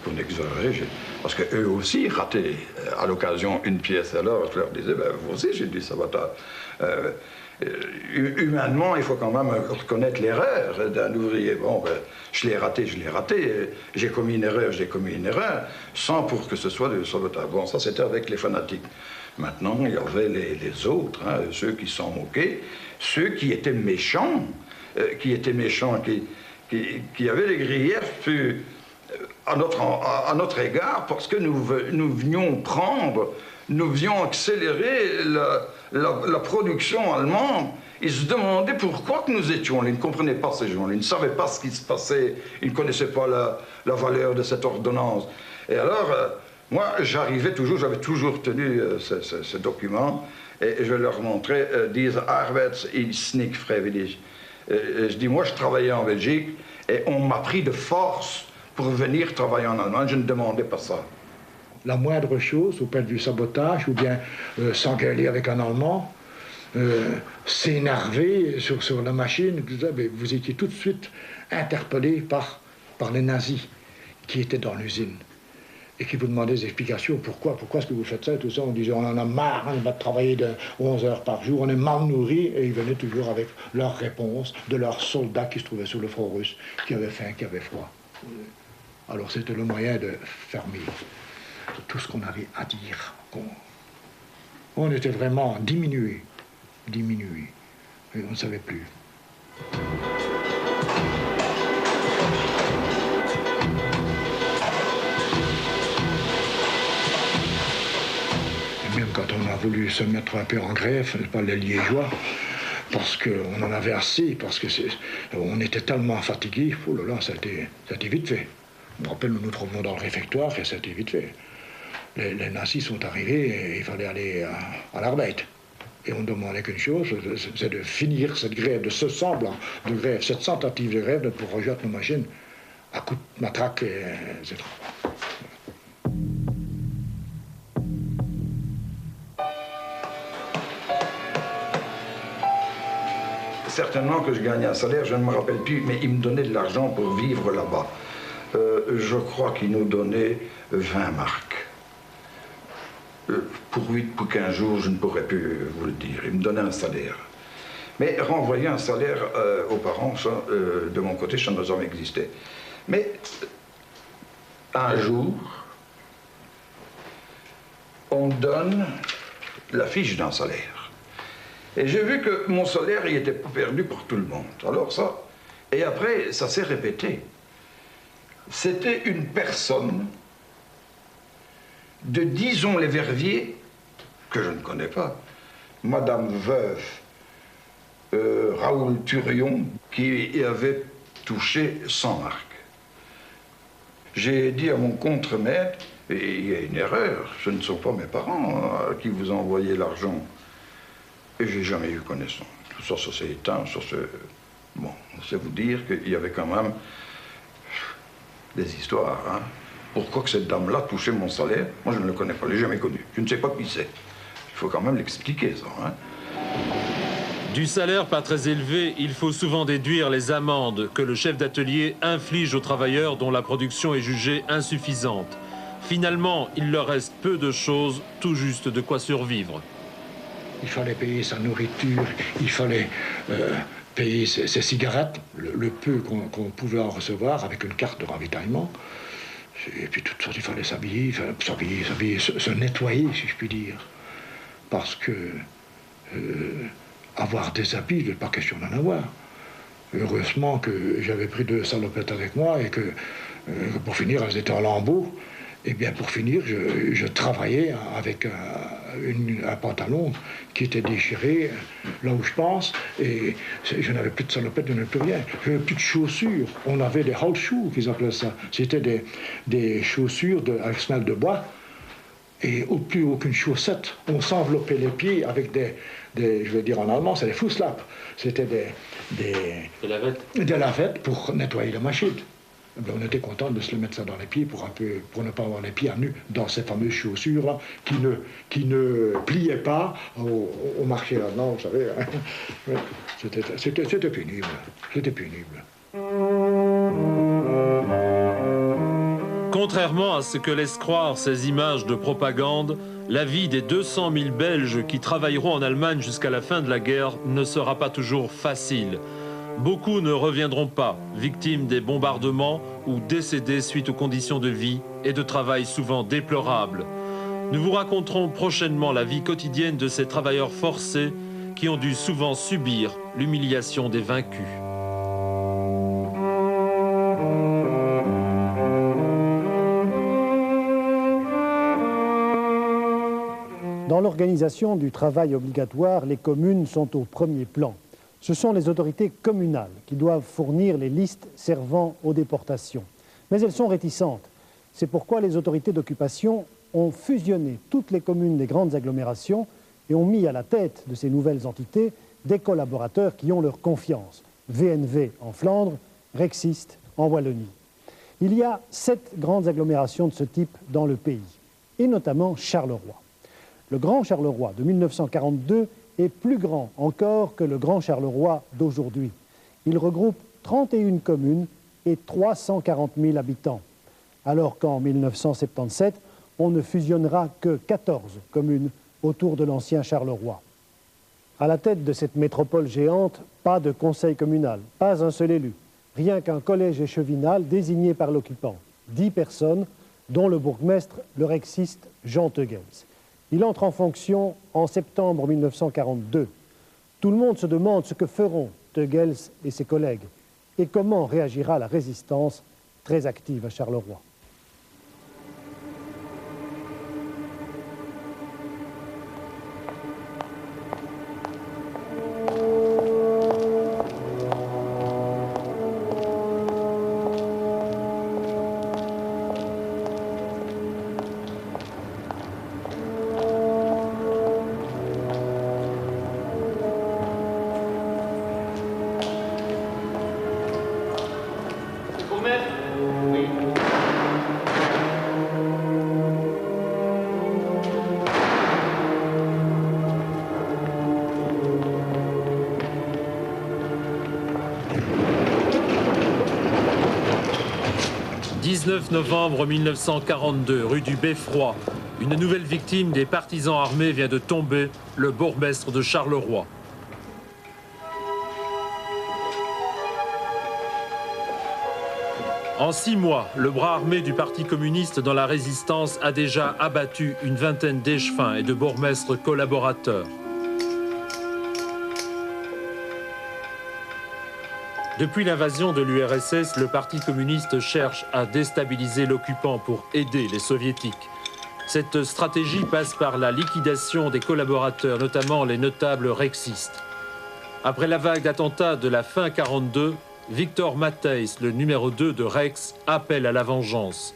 qu'on exagérait, parce qu'eux aussi rataient à l'occasion une pièce. Alors, je leur disais, ben, vous aussi, j'ai du sabotage. Humainement, il faut quand même reconnaître l'erreur d'un ouvrier. Bon, ben, je l'ai raté, j'ai commis une erreur, sans pour que ce soit du sabotage. Bon, ça, c'était avec les fanatiques. Maintenant, il y avait les autres, hein, ceux qui s'en moquaient, ceux qui étaient méchants, qui avaient des griefs à notre égard, parce que nous venions accélérer la production allemande. Ils se demandaient pourquoi que nous étions là. Ils ne comprenaient pas ces gens-là, ils ne savaient pas ce qui se passait, ils ne connaissaient pas la valeur de cette ordonnance. Et alors, moi, j'avais toujours tenu ce document, et je leur montrais « Diese Arbeits ist nicht freiwillig ». Je dis, moi, je travaillais en Belgique, et on m'a pris de force pour venir travailler en Allemagne. Je ne demandais pas ça. La moindre chose, au point de vue sabotage, ou bien s'engueuler avec un Allemand, s'énerver sur la machine, vous étiez tout de suite interpellé par les nazis qui étaient dans l'usine et qui vous demandaient des explications. Pourquoi est-ce que vous faites ça et tout ça? On disait, on en a marre, on va travailler de 11 heures par jour, on est mal nourri, et ils venaient toujours avec leurs réponses de leurs soldats qui se trouvaient sur le front russe, qui avaient faim, qui avaient froid. Alors c'était le moyen de fermer tout ce qu'on avait à dire. On était vraiment diminué. diminue. Et on ne savait plus. Et même quand on a voulu se mettre un peu en grève, pas les Liégeois, parce qu'on en avait assez, parce qu'on était tellement fatigués, oh là là, ça a été vite fait. Je me rappelle, nous nous trouvions dans le réfectoire et ça a été vite fait. Les nazis sont arrivés et il fallait aller à l'Arbeit. Et on ne demandait qu'une chose, c'est de finir cette grève, de ce semblant de grève, cette tentative de grève, de pouvoir rejeter nos machines à coups de matraque, etc. Certainement que je gagnais un salaire, je ne me rappelle plus, mais ils me donnaient de l'argent pour vivre là-bas. Je crois qu'ils nous donnaient 20 marks. Pour 8 ou 15 jours, je ne pourrais plus vous le dire. Ils me donnaient un salaire. Mais renvoyer un salaire aux parents, ça, de mon côté, ça n'a jamais existé. Mais un jour, on donne la fiche d'un salaire. Et j'ai vu que mon salaire, il était perdu par tout le monde. Alors ça, et après, ça s'est répété. C'était une personne de Dizon-les-Verviers, que je ne connais pas, Madame Veuve, Raoul Turion, qui avait touché 100 marks. J'ai dit à mon contremaître, et il y a une erreur, ce ne sont pas mes parents qui vous ont envoyé l'argent. Et j'ai jamais eu connaissance. Tout ça, ça s'est éteint, ça s'est... Bon, c'est vous dire qu'il y avait quand même des histoires, hein. Pourquoi que cette dame-là touchait mon salaire? Moi, je ne le connais pas, je ne l'ai jamais connu. Je ne sais pas qui c'est. Il faut quand même l'expliquer, ça, hein. Du salaire pas très élevé, il faut souvent déduire les amendes que le chef d'atelier inflige aux travailleurs dont la production est jugée insuffisante. Finalement, il leur reste peu de choses, tout juste de quoi survivre. Il fallait payer sa nourriture, il fallait payer ses cigarettes, le peu qu'on pouvait en recevoir avec une carte de ravitaillement. Et puis tout ça, il fallait s'habiller, se nettoyer, si je puis dire. Parce que avoir des habits, il n'est pas question d'en avoir. Heureusement que j'avais pris 2 salopettes avec moi et que pour finir, elles étaient en lambeaux. Et bien pour finir, je travaillais avec un pantalon qui était déchiré, là où je pense, et je n'avais plus de salopette, je n'avais plus rien. Je n'avais plus de chaussures. On avait des hausschuh, qu'ils appelaient ça. C'était des chaussures avec semelle de bois, et plus aucune chaussette. On s'enveloppait les pieds avec des je vais dire en allemand, c'est des Fußlapp. C'était des lavettes pour nettoyer la machine. Ben, on était content de se le mettre ça dans les pieds pour ne pas avoir les pieds à nu dans ces fameuses chaussures-là qui ne pliaient pas au marché là-dedans, vous savez. Hein. C'était pénible. C'était pénible. Contrairement à ce que laissent croire ces images de propagande, la vie des 200 000 Belges qui travailleront en Allemagne jusqu'à la fin de la guerre ne sera pas toujours facile. Beaucoup ne reviendront pas, victimes des bombardements ou décédés suite aux conditions de vie et de travail souvent déplorables. Nous vous raconterons prochainement la vie quotidienne de ces travailleurs forcés qui ont dû souvent subir l'humiliation des vaincus. Dans l'organisation du travail obligatoire, les communes sont au premier plan. Ce sont les autorités communales qui doivent fournir les listes servant aux déportations. Mais elles sont réticentes. C'est pourquoi les autorités d'occupation ont fusionné toutes les communes des grandes agglomérations et ont mis à la tête de ces nouvelles entités des collaborateurs qui ont leur confiance. VNV en Flandre, Rexiste en Wallonie. Il y a 7 grandes agglomérations de ce type dans le pays, et notamment Charleroi. Le Grand Charleroi de 1942 est plus grand encore que le Grand Charleroi d'aujourd'hui. Il regroupe 31 communes et 340 000 habitants, alors qu'en 1977, on ne fusionnera que 14 communes autour de l'ancien Charleroi. À la tête de cette métropole géante, pas de conseil communal, pas un seul élu, rien qu'un collège échevinal désigné par l'occupant. 10 personnes, dont le bourgmestre, le rexiste Jean Tegens. Il entre en fonction en septembre 1942. Tout le monde se demande ce que feront de Goels et ses collègues et comment réagira la résistance très active à Charleroi. Oui. 19 novembre 1942, rue du Beffroi. Une nouvelle victime des partisans armés vient de tomber, le bourgmestre de Charleroi. En 6 mois, le bras armé du Parti communiste dans la résistance a déjà abattu une vingtaine d'échevins et de bourgmestres collaborateurs. Depuis l'invasion de l'URSS, le Parti communiste cherche à déstabiliser l'occupant pour aider les soviétiques. Cette stratégie passe par la liquidation des collaborateurs, notamment les notables rexistes. Après la vague d'attentats de la fin 1942, Victor Matthijs, le numéro 2 de Rex, appelle à la vengeance.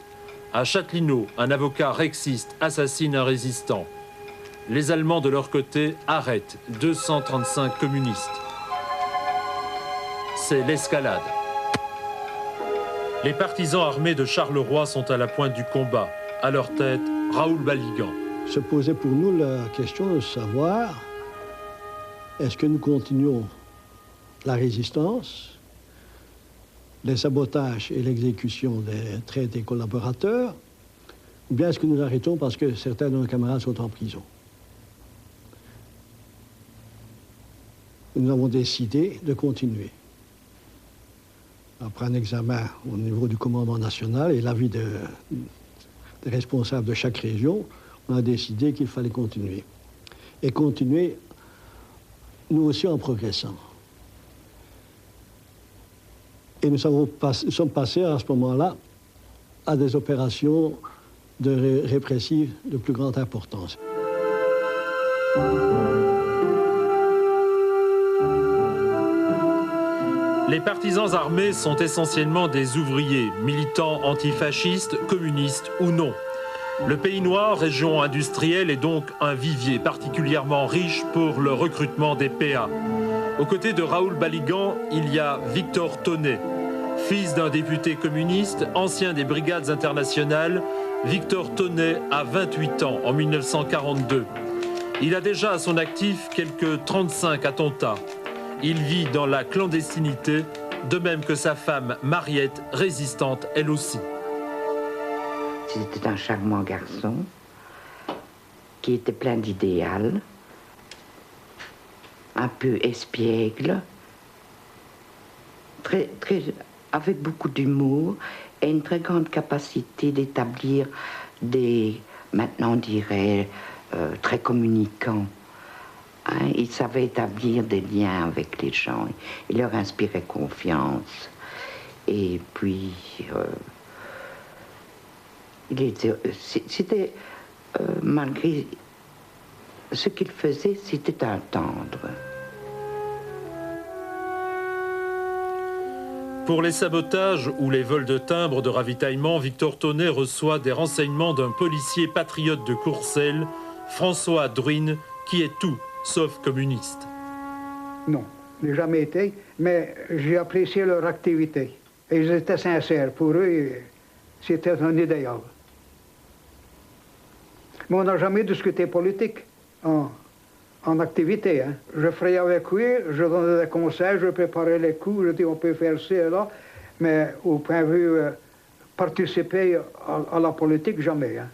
À Châtelineau, un avocat rexiste assassine un résistant. Les Allemands, de leur côté, arrêtent 235 communistes. C'est l'escalade. Les partisans armés de Charleroi sont à la pointe du combat. À leur tête, Raoul Baligan. Se posait pour nous la question de savoir est-ce que nous continuons la résistance, les sabotages et l'exécution des traités collaborateurs, ou bien est-ce que nous arrêtons parce que certains de nos camarades sont en prison. Nous avons décidé de continuer. Après un examen au niveau du commandement national et l'avis des responsables de chaque région, on a décidé qu'il fallait continuer. Et continuer, nous aussi, en progressant. Et nous sommes passés à ce moment-là à des opérations répressives de plus grande importance. Les partisans armés sont essentiellement des ouvriers, militants antifascistes, communistes ou non. Le Pays Noir, région industrielle, est donc un vivier particulièrement riche pour le recrutement des PA. Aux côtés de Raoul Baligan, il y a Victor Tonnet. Fils d'un député communiste, ancien des brigades internationales, Victor Tonnet a 28 ans en 1942. Il a déjà à son actif quelques 35 attentats. Il vit dans la clandestinité, de même que sa femme Mariette, résistante elle aussi. C'était un charmant garçon qui était plein d'idéal, un peu espiègle, avec beaucoup d'humour et une très grande capacité d'établir des, maintenant on dirait, très communicants. Hein, il savait établir des liens avec les gens, il leur inspirait confiance. Et puis, c'était, malgré ce qu'il faisait, c'était un tendre. Pour les sabotages ou les vols de timbres de ravitaillement, Victor Tonnet reçoit des renseignements d'un policier patriote de Courcelles, François Druyn, qui est tout sauf communiste. Non, je n'ai jamais été, mais j'ai apprécié leur activité. Et ils étaient sincères. Pour eux, c'était un idéal. Mais on n'a jamais discuté politique en activité. Hein. Je ferais avec lui, je donnais des conseils, je préparais les coups, je dis on peut faire ci et là, mais au point de vue participer à la politique, jamais. Hein.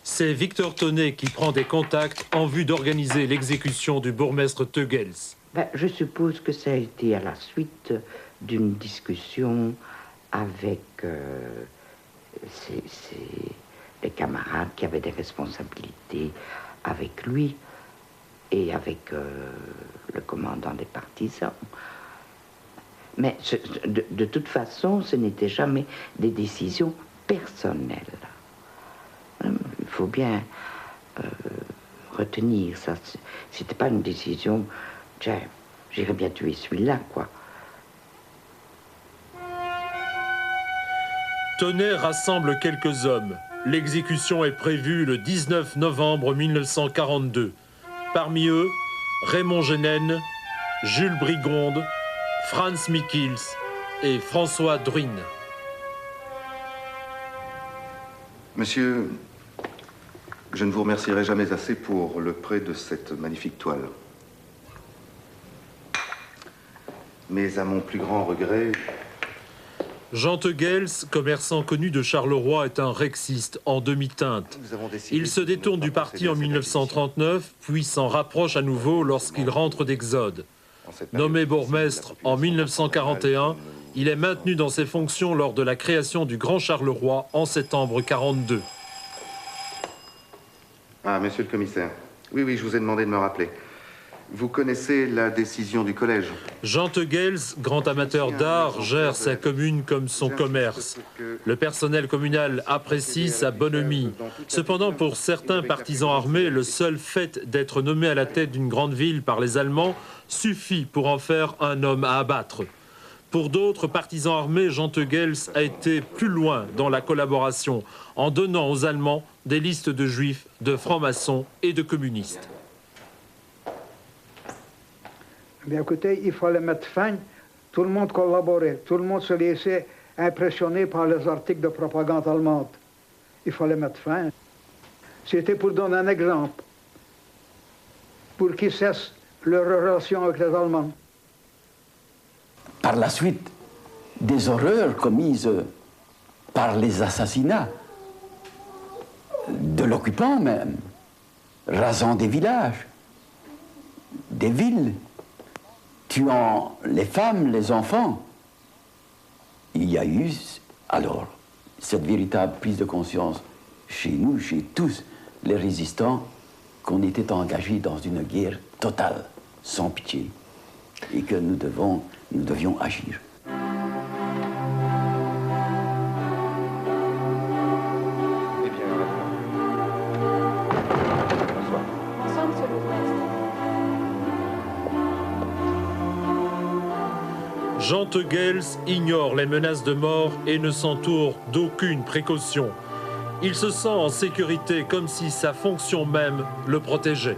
C'est Victor Tonnet qui prend des contacts en vue d'organiser l'exécution du bourgmestre Teugels. Ben, je suppose que ça a été à la suite d'une discussion avec les camarades qui avaient des responsabilités avec lui. et avec le commandant des partisans. Mais de toute façon, ce n'était jamais des décisions personnelles. Il faut bien retenir ça. C'était pas une décision, tiens, j'irais bien tuer celui-là, quoi. Tonnet rassemble quelques hommes. L'exécution est prévue le 19 novembre 1942. Parmi eux, Raymond Génenne, Jules Brigonde, Franz Michels et François Druyn. Monsieur, je ne vous remercierai jamais assez pour le prêt de cette magnifique toile. Mais à mon plus grand regret... Jean Teugels, commerçant connu de Charleroi, est un rexiste en demi-teinte. Il se détourne du parti en 1939, puis s'en rapproche à nouveau lorsqu'il rentre d'Exode. Nommé bourgmestre en 1941, il est maintenu dans ses fonctions lors de la création du Grand Charleroi en septembre 1942. Ah, monsieur le commissaire. Oui, oui, je vous ai demandé de me rappeler. Vous connaissez la décision du collège? Jean Teugels, grand amateur d'art, gère sa commune comme son commerce. Le personnel communal apprécie sa bonhomie. Cependant, pour certains partisans armés, le seul fait d'être nommé à la tête d'une grande ville par les Allemands suffit pour en faire un homme à abattre. Pour d'autres partisans armés, Jean Teugels a été plus loin dans la collaboration, en donnant aux Allemands des listes de juifs, de francs-maçons et de communistes. Bien écoutez, il fallait mettre fin, tout le monde collaborait, tout le monde se laissait impressionner par les articles de propagande allemande. Il fallait mettre fin. C'était pour donner un exemple, pour qu'ils cessent leur relation avec les Allemands. Par la suite, des horreurs commises par les assassinats de l'occupant même, rasant des villages, des villes, tuant les femmes, les enfants. Il y a eu alors cette véritable prise de conscience chez nous, chez tous les résistants, qu'on était engagés dans une guerre totale, sans pitié, et que nous devions agir. Jean Teugels ignore les menaces de mort et ne s'entoure d'aucune précaution. Il se sent en sécurité comme si sa fonction même le protégeait.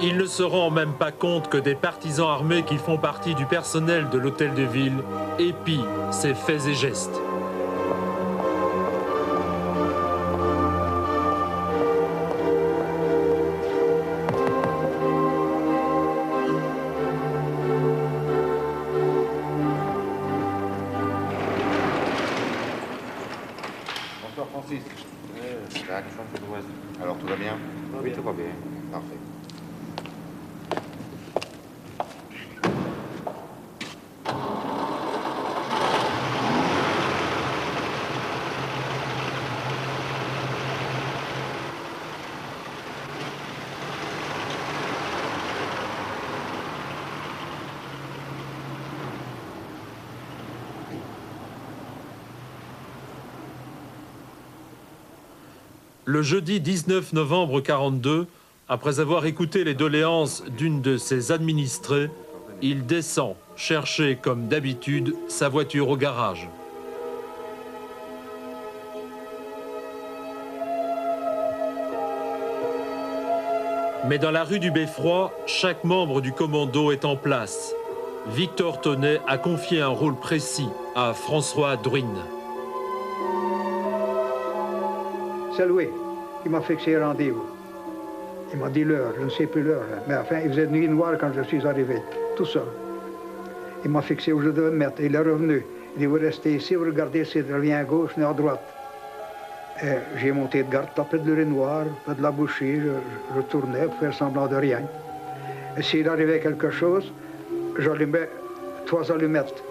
Il ne se rend même pas compte que des partisans armés qui font partie du personnel de l'hôtel de ville épient ses faits et gestes. Bonsoir Francis. Alors tout va bien? Oui, tout va bien. Parfait. Le jeudi 19 novembre 1942, après avoir écouté les doléances d'une de ses administrées, il descend chercher, comme d'habitude, sa voiture au garage. Mais dans la rue du Beffroi, chaque membre du commando est en place. Victor Tonnet a confié un rôle précis à François Druyn. C'est lui qui m'a fixé rendez-vous. Il m'a dit l'heure, je ne sais plus l'heure, mais enfin, il faisait nuit noire quand je suis arrivé, tout seul. Il m'a fixé où je devais me mettre. Il est revenu. Il dit, vous restez ici, vous regardez si je reviens à gauche, ni à droite. J'ai monté de garde, tapé de l'urinoir, fait de la bouchée, je tournais pour faire semblant de rien. Et s'il arrivait quelque chose, j'allumais 3 allumettes.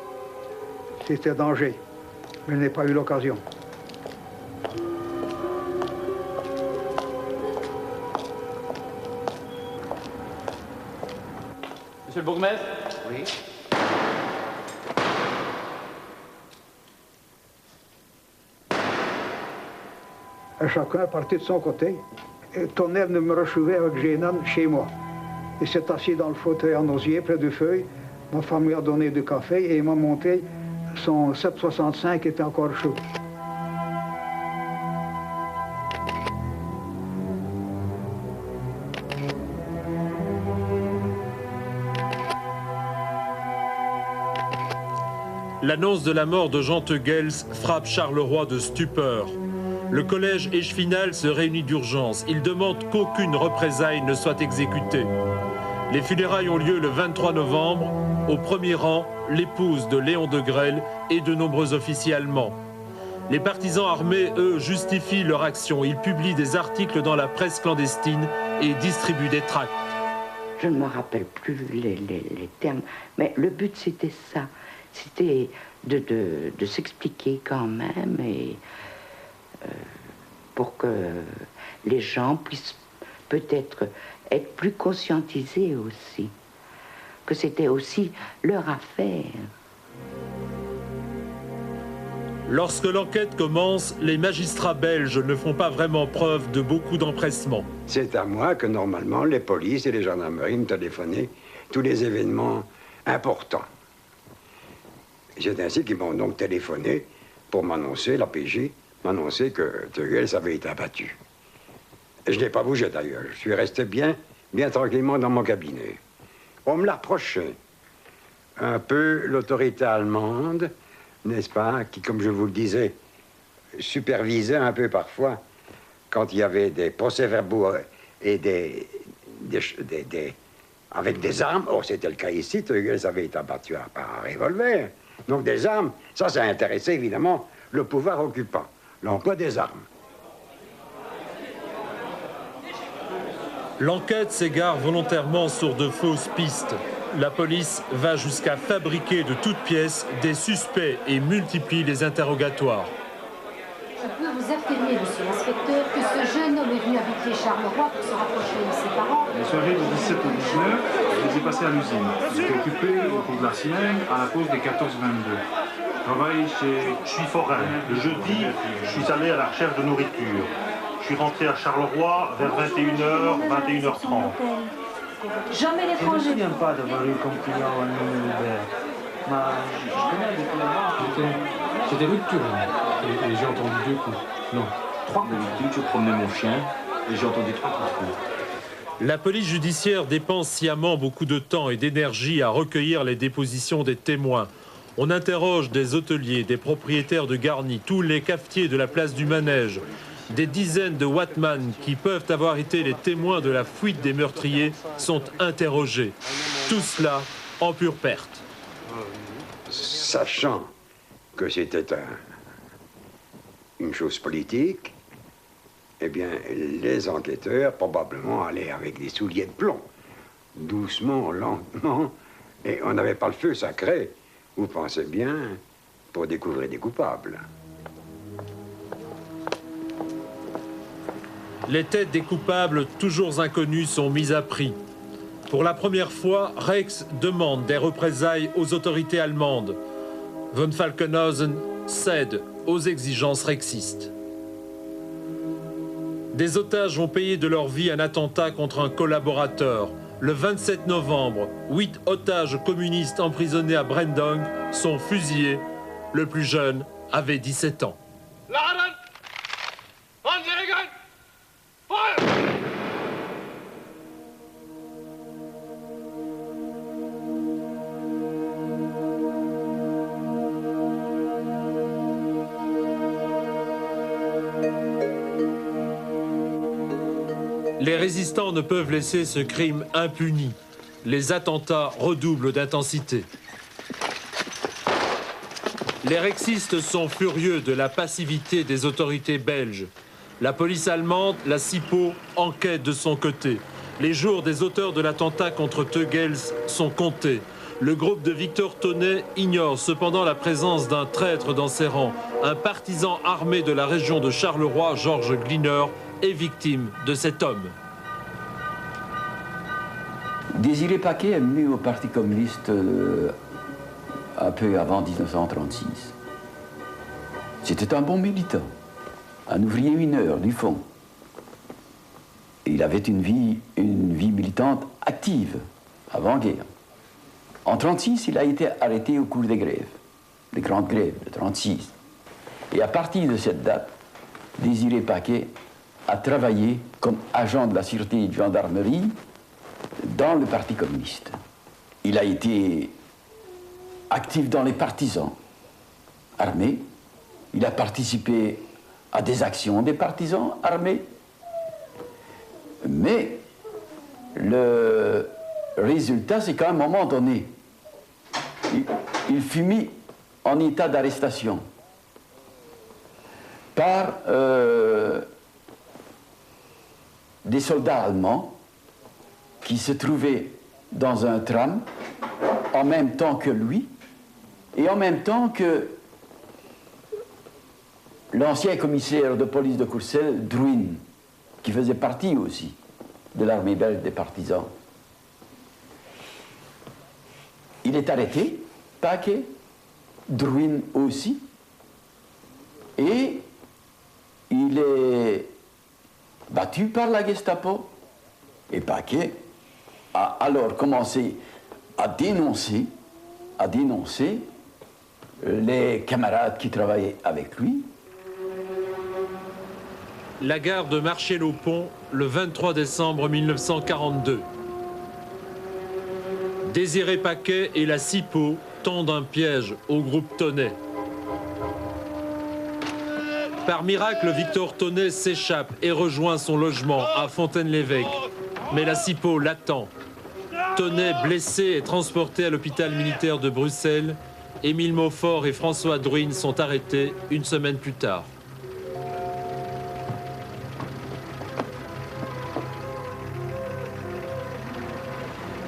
C'était danger. Mais je n'ai pas eu l'occasion. Monsieur le bourgmestre? Oui. Chacun est parti de son côté. Et Tonnerre me recevait avec Génan chez moi. Il s'est assis dans le fauteuil en osier, près du feuille. Ma femme lui a donné du café et il m'a montré son 765 qui était encore chaud. L'annonce de la mort de Jean Teugels frappe Charleroi de stupeur. Le collège Echefinal se réunit d'urgence. Il demande qu'aucune représaille ne soit exécutée. Les funérailles ont lieu le 23 novembre. Au premier rang, l'épouse de Léon de Grelle et de nombreux officiers allemands. Les partisans armés, eux, justifient leur action. Ils publient des articles dans la presse clandestine et distribuent des tracts. Je ne me rappelle plus les termes, mais le but c'était ça. C'était de s'expliquer quand même et pour que les gens puissent peut-être être plus conscientisés aussi, que c'était aussi leur affaire. Lorsque l'enquête commence, les magistrats belges ne font pas vraiment preuve de beaucoup d'empressement. C'est à moi que normalement les polices et les gendarmeries me téléphonaient tous les événements importants. C'est ainsi qu'ils m'ont donc téléphoné pour m'annoncer, la PJ, m'annoncer que Teugels avait été abattu. Et je n'ai pas bougé d'ailleurs, je suis resté bien tranquillement dans mon cabinet. On me l'a reproché. Un peu l'autorité allemande, n'est-ce pas, qui, comme je vous le disais, supervisait un peu parfois quand il y avait des procès-verbaux et avec des armes. Oh, c'était le cas ici, Teugels avait été abattu par un revolver. Donc des armes, ça intéressait évidemment le pouvoir occupant, l'emploi des armes. L'enquête s'égare volontairement sur de fausses pistes. La police va jusqu'à fabriquer de toutes pièces des suspects et multiplie les interrogatoires. Je peux vous affirmer, monsieur l'inspecteur, que ce jeune homme est venu habiter Charleroi pour se rapprocher de ses parents. Les soirées du 17 au 19, je les ai passées à l'usine. J'étais occupé au cours de la semaine à la pause des 14-22. Je travaille chez... Je suis forain. Le jeudi, je suis allé à la recherche de nourriture. Je suis rentré à Charleroi vers 21h, 21h30. Jamais l'étranger. Je ne me souviens pas d'avoir eu comme client un nom Hubert. Je connais depuis là-bas. J'étais rue de Turin et j'ai entendu 2 coups. Non, 3 coups. D'habitude, je promenais mon chien et j'ai entendu 3 coups. La police judiciaire dépense sciemment beaucoup de temps et d'énergie à recueillir les dépositions des témoins. On interroge des hôteliers, des propriétaires de garnis, tous les cafetiers de la place du Manège. Des dizaines de Watman qui peuvent avoir été les témoins de la fuite des meurtriers sont interrogés. Tout cela en pure perte. Sachant que c'était une chose politique, eh bien, les enquêteurs probablement allaient avec des souliers de plomb, doucement, lentement, et on n'avait pas le feu sacré, vous pensez bien, pour découvrir des coupables. Les têtes des coupables, toujours inconnus, sont mises à prix. Pour la première fois, Rex demande des représailles aux autorités allemandes. Von Falkenhausen cède aux exigences rexistes. Des otages vont payer de leur vie un attentat contre un collaborateur. Le 27 novembre, 8 otages communistes emprisonnés à Brendong sont fusillés. Le plus jeune avait 17 ans. Les résistants ne peuvent laisser ce crime impuni. Les attentats redoublent d'intensité. Les rexistes sont furieux de la passivité des autorités belges. La police allemande, la SIPO, enquête de son côté. Les jours des auteurs de l'attentat contre Teugels sont comptés. Le groupe de Victor Tonnet ignore cependant la présence d'un traître dans ses rangs. Un partisan armé de la région de Charleroi, Georges Gliner, est victime de cet homme. Désiré Paquet est venu au Parti communiste un peu avant 1936. C'était un bon militant, un ouvrier mineur du fond. Il avait une vie militante active, avant-guerre. En 1936, il a été arrêté au cours des grèves, des grandes grèves de 1936. Et à partir de cette date, Désiré Paquet a travaillé comme agent de la sûreté et de gendarmerie dans le Parti communiste. Il a été actif dans les partisans armés. Il a participé à des actions des partisans armés. Mais le résultat, c'est qu'à un moment donné, il fut mis en état d'arrestation par des soldats allemands qui se trouvaient dans un tram en même temps que lui et en même temps que l'ancien commissaire de police de Courcelles, Drouin, qui faisait partie aussi de l'armée belge des partisans. Il est arrêté, Paquet, Drouin aussi, et il est battu par la Gestapo. Et Paquet a alors commencé à dénoncer les camarades qui travaillaient avec lui. La gare de Marché-le-Pont, le 23 décembre 1942. Désiré Paquet et la SIPO tendent un piège au groupe Tonnet. Par miracle, Victor Tonnet s'échappe et rejoint son logement à Fontaine-l'Évêque. Mais la SIPO l'attend. Tonnet, blessé, est transporté à l'hôpital militaire de Bruxelles. Émile Maufort et François Drouin sont arrêtés une semaine plus tard.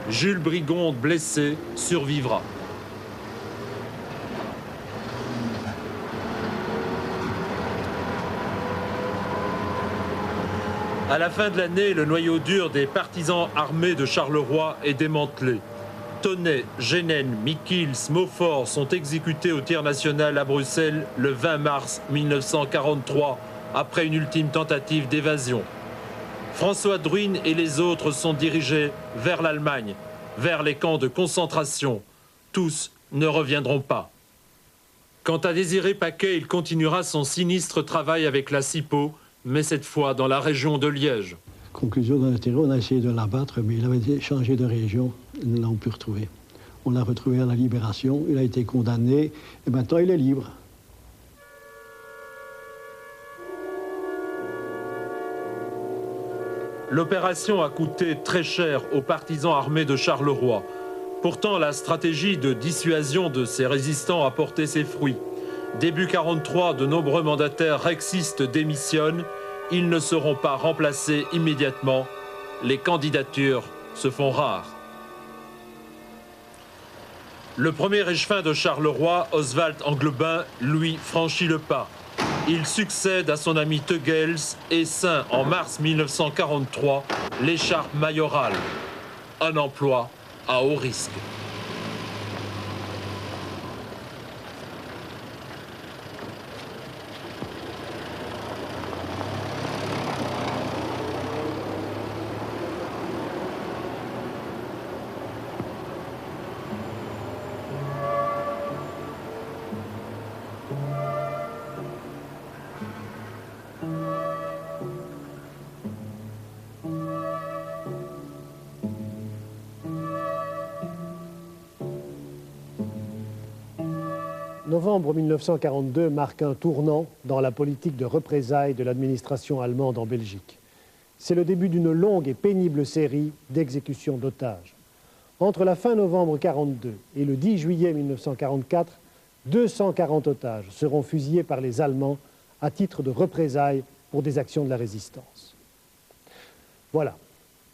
Jules Brigonde, blessé, survivra. À la fin de l'année, le noyau dur des partisans armés de Charleroi est démantelé. Tonnet, Génène, Miquils, Maufort sont exécutés au tir national à Bruxelles le 20 mars 1943, après une ultime tentative d'évasion. François Drouin et les autres sont dirigés vers l'Allemagne, vers les camps de concentration. Tous ne reviendront pas. Quant à Désiré Paquet, il continuera son sinistre travail avec la SIPO, mais cette fois dans la région de Liège. Conclusion de l'intérêt, on a essayé de l'abattre, mais il avait changé de région, ils ne l'ont plus retrouvé. On l'a retrouvé à la Libération, il a été condamné, et maintenant il est libre. L'opération a coûté très cher aux partisans armés de Charleroi. Pourtant, la stratégie de dissuasion de ces résistants a porté ses fruits. Début 1943, de nombreux mandataires rexistes démissionnent. Ils ne seront pas remplacés immédiatement. Les candidatures se font rares. Le premier échevin de Charleroi, Oswald Anglebin, lui, franchit le pas. Il succède à son ami Teugels et ceint en mars 1943 l'écharpe mayorale. Un emploi à haut risque. Novembre 1942 marque un tournant dans la politique de représailles de l'administration allemande en Belgique. C'est le début d'une longue et pénible série d'exécutions d'otages. Entre la fin novembre 1942 et le 10 juillet 1944, 240 otages seront fusillés par les Allemands à titre de représailles pour des actions de la résistance. Voilà,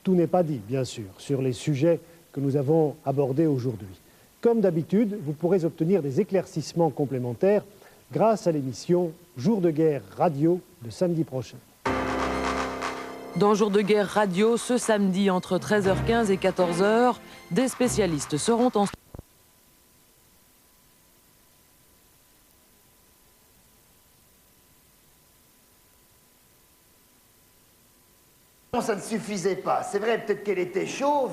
tout n'est pas dit, bien sûr, sur les sujets que nous avons abordés aujourd'hui. Comme d'habitude, vous pourrez obtenir des éclaircissements complémentaires grâce à l'émission Jour de guerre radio de samedi prochain. Dans Jour de guerre radio, ce samedi entre 13h15 et 14h, des spécialistes seront en... Ça ne suffisait pas. C'est vrai, peut-être qu'elle était chauve.